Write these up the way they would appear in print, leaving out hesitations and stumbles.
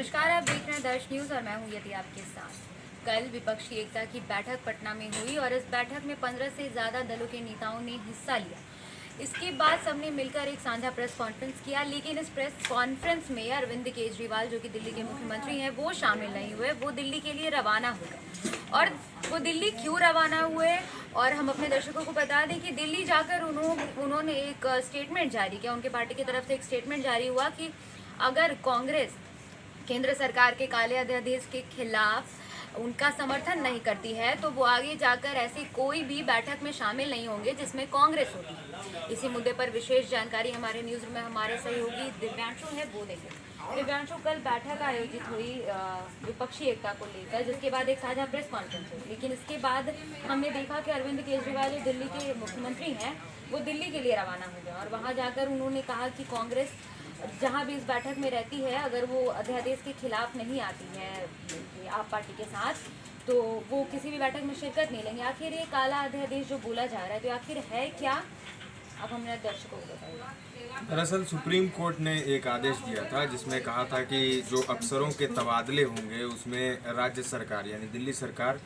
नमस्कार, आप देख रहे हैं दर्श न्यूज और मैं हूं यदि आपके साथ। कल विपक्षी एकता की बैठक पटना में हुई और इस बैठक में 15 से ज़्यादा दलों के नेताओं ने हिस्सा लिया। इसके बाद सबने मिलकर एक साझा प्रेस कॉन्फ्रेंस किया, लेकिन इस प्रेस कॉन्फ्रेंस में अरविंद केजरीवाल, जो कि दिल्ली के मुख्यमंत्री हैं, वो शामिल नहीं हुए। वो दिल्ली के लिए रवाना हो गए। और वो दिल्ली क्यों रवाना हुए, और हम अपने दर्शकों को बता दें कि दिल्ली जाकर उन्होंने एक स्टेटमेंट जारी किया। उनके पार्टी की तरफ से एक स्टेटमेंट जारी हुआ कि अगर कांग्रेस केंद्र सरकार के काले अध्यादेश के खिलाफ उनका समर्थन नहीं करती है तो वो आगे जाकर ऐसी कोई भी बैठक में शामिल नहीं होंगे जिसमें कांग्रेस होती है। इसी मुद्दे पर विशेष जानकारी हमारे न्यूज में हमारे सहयोगी दिव्यांशु है, वो देंगे। दिव्यांशु, कल बैठक आयोजित हुई विपक्षी एकता को लेकर, जिसके बाद एक साझा प्रेस कॉन्फ्रेंस हुई, लेकिन इसके बाद हमने देखा कि अरविंद केजरीवाल, जो दिल्ली के मुख्यमंत्री हैं, वो दिल्ली के लिए रवाना हो गए और वहाँ जाकर उन्होंने कहा कि कांग्रेस जहां भी इस बैठक में रहती है, अगर वो अध्यादेश के खिलाफ नहीं आती है आप पार्टी के साथ, तो वो किसी भी बैठक में शिरकत नहीं लेंगे। आखिर ये काला अध्यादेश जो बोला जा रहा है, तो आखिर है क्या, अब हमने दर्शकों को बताइए। दरअसल सुप्रीम कोर्ट ने एक आदेश दिया था जिसमें कहा था कि जो अफसरों के तबादले होंगे उसमें राज्य सरकार यानी दिल्ली सरकार,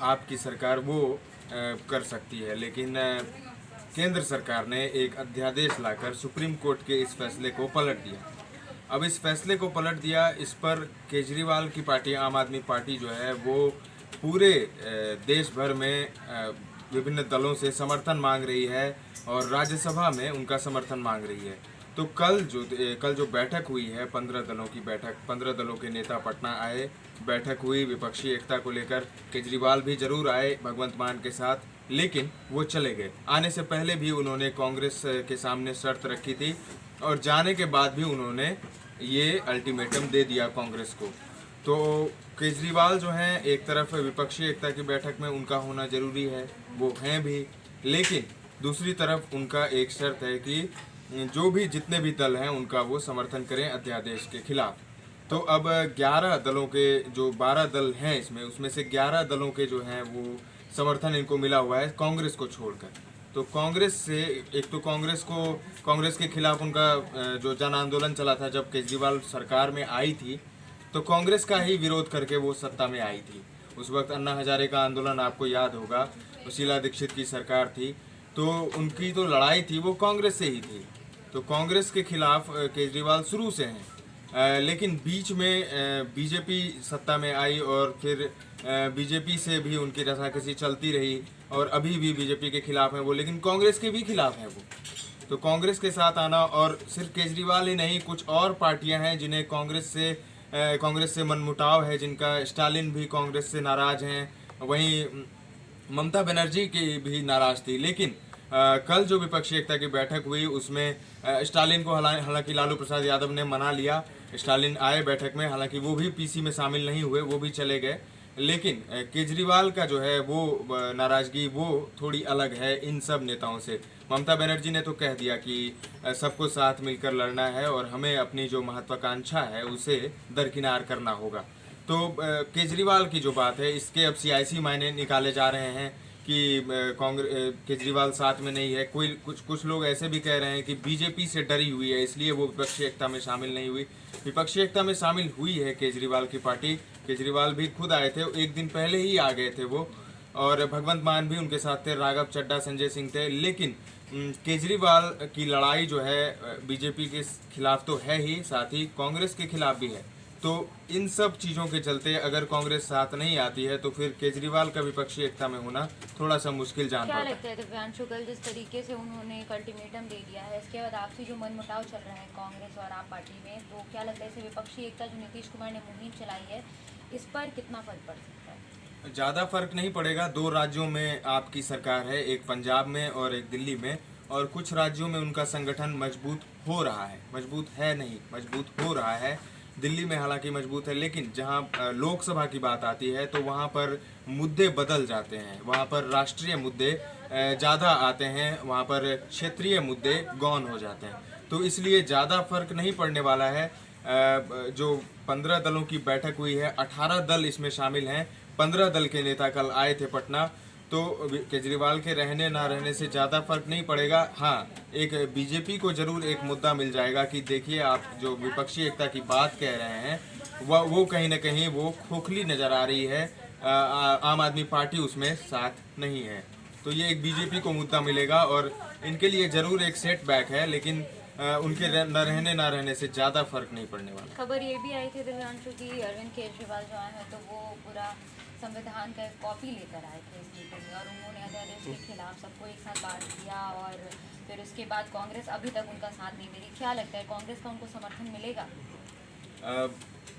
आपकी सरकार वो कर सकती है, लेकिन केंद्र सरकार ने एक अध्यादेश लाकर सुप्रीम कोर्ट के इस फैसले को पलट दिया। अब इस फैसले को पलट दिया, इस पर केजरीवाल की पार्टी आम आदमी पार्टी जो है वो पूरे देश भर में विभिन्न दलों से समर्थन मांग रही है और राज्यसभा में उनका समर्थन मांग रही है। तो कल जो बैठक हुई है, 15 दलों की बैठक, 15 दलों के नेता पटना आए, बैठक हुई विपक्षी एकता को लेकर। केजरीवाल भी जरूर आए भगवंत मान के साथ, लेकिन वो चले गए। आने से पहले भी उन्होंने कांग्रेस के सामने शर्त रखी थी और जाने के बाद भी उन्होंने ये अल्टीमेटम दे दिया कांग्रेस को। तो केजरीवाल जो हैं, एक तरफ विपक्षी एकता की बैठक में उनका होना जरूरी है, वो हैं भी, लेकिन दूसरी तरफ उनका एक शर्त है कि जो भी जितने भी दल हैं उनका वो समर्थन करें अध्यादेश के खिलाफ। तो अब 11 दलों के जो 12 दल हैं इसमें, उसमें से 11 दलों के जो हैं वो समर्थन इनको मिला हुआ है कांग्रेस को छोड़कर। तो कांग्रेस से एक तो कांग्रेस के खिलाफ उनका जो जन आंदोलन चला था जब केजरीवाल सरकार में आई थी, तो कांग्रेस का ही विरोध करके वो सत्ता में आई थी। उस वक्त अन्ना हजारे का आंदोलन आपको याद होगा, शीला दीक्षित की सरकार थी, तो उनकी तो लड़ाई थी वो कांग्रेस से ही थी। तो कांग्रेस के खिलाफ केजरीवाल शुरू से हैं, लेकिन बीच में बीजेपी सत्ता में आई और फिर बीजेपी से भी उनकी रसाकसी चलती रही और अभी भी बीजेपी के खिलाफ हैं वो, लेकिन कांग्रेस के भी खिलाफ हैं वो। तो कांग्रेस के साथ आना, और सिर्फ केजरीवाल ही नहीं, कुछ और पार्टियां हैं जिन्हें कांग्रेस से मनमुटाव है, जिनका स्टालिन भी कांग्रेस से नाराज हैं, वहीं ममता बनर्जी की भी नाराज थी। लेकिन कल जो विपक्षी एकता की बैठक हुई उसमें स्टालिन को हालांकि लालू प्रसाद यादव ने मना लिया। स्टालिन आए बैठक में, हालांकि वो भी पीसी में शामिल नहीं हुए, वो भी चले गए। लेकिन केजरीवाल का जो है वो नाराजगी वो थोड़ी अलग है इन सब नेताओं से। ममता बनर्जी ने तो कह दिया कि सबको साथ मिलकर लड़ना है और हमें अपनी जो महत्वाकांक्षा है उसे दरकिनार करना होगा। तो केजरीवाल की जो बात है, इसके अब सियासी मायने निकाले जा रहे हैं कि केजरीवाल साथ में नहीं है। कुछ लोग ऐसे भी कह रहे हैं कि बीजेपी से डरी हुई है, इसलिए वो विपक्षी एकता में शामिल नहीं हुई। विपक्षी एकता में शामिल हुई है केजरीवाल की पार्टी। केजरीवाल भी खुद आए थे, एक दिन पहले ही आ गए थे वो, और भगवंत मान भी उनके साथ थे, राघव चड्ढा, संजय सिंह थे। लेकिन केजरीवाल की लड़ाई जो है बीजेपी के खिलाफ तो है ही, साथ ही कांग्रेस के खिलाफ भी है। तो इन सब चीज़ों के चलते अगर कांग्रेस साथ नहीं आती है तो फिर केजरीवाल का विपक्षी एकता में होना थोड़ा सा मुश्किल जान पड़ता है। क्या लगता है दिव्यांशु, कल जिस तरीके से उन्होंने एक अल्टीमेटम दे दिया है, इसके बाद आपसी जो मनमुटाव चल रहा है कांग्रेस और आप पार्टी में, तो क्या लगता है इसे विपक्षी एकता जो नीतीश कुमार ने मुहिम चलाई है, इस पर कितना फर्क पड़ सकता है? ज़्यादा फर्क नहीं पड़ेगा। 2 राज्यों में आपकी सरकार है, एक पंजाब में और एक दिल्ली में, और कुछ राज्यों में उनका संगठन मजबूत हो रहा है, मजबूत है नहीं, मजबूत हो रहा है। दिल्ली में हालांकि मजबूत है, लेकिन जहां लोकसभा की बात आती है तो वहां पर मुद्दे बदल जाते हैं, वहां पर राष्ट्रीय मुद्दे ज़्यादा आते हैं, वहां पर क्षेत्रीय मुद्दे गौन हो जाते हैं। तो इसलिए ज़्यादा फर्क नहीं पड़ने वाला है। जो 15 दलों की बैठक हुई है, 18 दल इसमें शामिल हैं, 15 दल के नेता कल आए थे पटना, तो केजरीवाल के रहने ना रहने से ज़्यादा फर्क नहीं पड़ेगा। हाँ, एक बीजेपी को जरूर एक मुद्दा मिल जाएगा कि देखिए आप जो विपक्षी एकता की बात कह रहे हैं वो कहीं ना कहीं वो खोखली नज़र आ रही है। आम आदमी पार्टी उसमें साथ नहीं है, तो ये एक बीजेपी को मुद्दा मिलेगा और इनके लिए जरूर एक सेटबैक है, लेकिन उनके न रहने से ज़्यादा फर्क नहीं पड़ने वाला। खबर ये भी आई थी दिव्यांशु की अरविंद केजरीवाल जो आए हैं तो वो पूरा संविधान का एक कॉपी लेकर आए थे इस मीटिंग में और उन्होंने अध्यादेश के खिलाफ सबको एक साथ बांट दिया और फिर उसके बाद कांग्रेस अभी तक उनका साथ नहीं दे रही। क्या लगता है कांग्रेस का उनको समर्थन मिलेगा?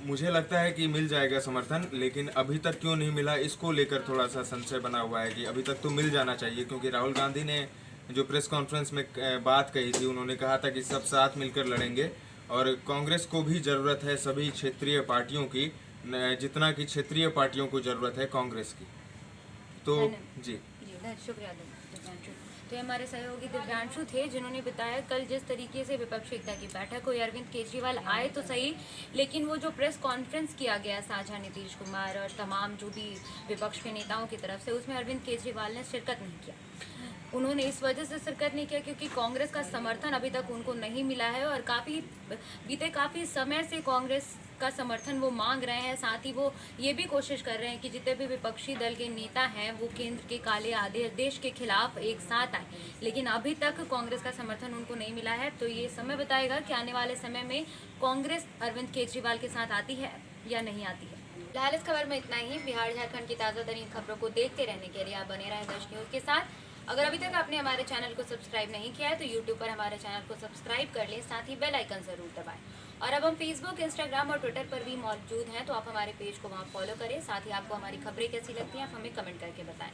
मुझे लगता है कि मिल जाएगा समर्थन, लेकिन अभी तक क्यों नहीं मिला इसको लेकर थोड़ा सा संशय बना हुआ है कि अभी तक तो मिल जाना चाहिए, क्योंकि राहुल गांधी ने जो प्रेस कॉन्फ्रेंस में बात कही थी उन्होंने कहा था कि सब साथ मिलकर लड़ेंगे और कांग्रेस को भी ज़रूरत है सभी क्षेत्रीय पार्टियों की, जितना कि क्षेत्रीय पार्टियों को ज़रूरत है कांग्रेस की। तो जी शुक्रिया दिव्यांशु। तो ये हमारे सहयोगी दिव्यांशु थे जिन्होंने बताया कल जिस तरीके से विपक्षी एकता की बैठक हुई, अरविंद केजरीवाल आए तो सही, लेकिन वो जो प्रेस कॉन्फ्रेंस किया गया साझा नीतीश कुमार और तमाम जो भी विपक्ष के नेताओं की तरफ से, उसमें अरविंद केजरीवाल ने शिरकत नहीं किया। उन्होंने इस वजह से शिरकत नहीं किया क्योंकि कांग्रेस का समर्थन अभी तक उनको नहीं मिला है और बीते काफ़ी समय से कांग्रेस का समर्थन वो मांग रहे हैं। साथ ही वो ये भी कोशिश कर रहे हैं कि जितने भी विपक्षी दल के नेता हैं वो केंद्र के काले आदेश के खिलाफ एक साथ आए, लेकिन अभी तक कांग्रेस का समर्थन उनको नहीं मिला है। तो ये समय बताएगा कि आने वाले समय में कांग्रेस अरविंद केजरीवाल के साथ आती है या नहीं आती है। फिलहाल इस खबर में इतना ही। बिहार झारखंड की ताज़ा तरीन खबरों को देखते रहने के लिए आप बने रहें दर्श न्यूज़ के साथ। अगर अभी तक आपने हमारे चैनल को सब्सक्राइब नहीं किया है तो यूट्यूब पर हमारे चैनल को सब्सक्राइब कर लें, साथ ही बेल आइकन जरूर दबाएं। और अब हम फेसबुक, इंस्टाग्राम और ट्विटर पर भी मौजूद हैं, तो आप हमारे पेज को वहाँ फॉलो करें। साथ ही आपको हमारी खबरें कैसी लगती हैं आप हमें कमेंट करके बताएं।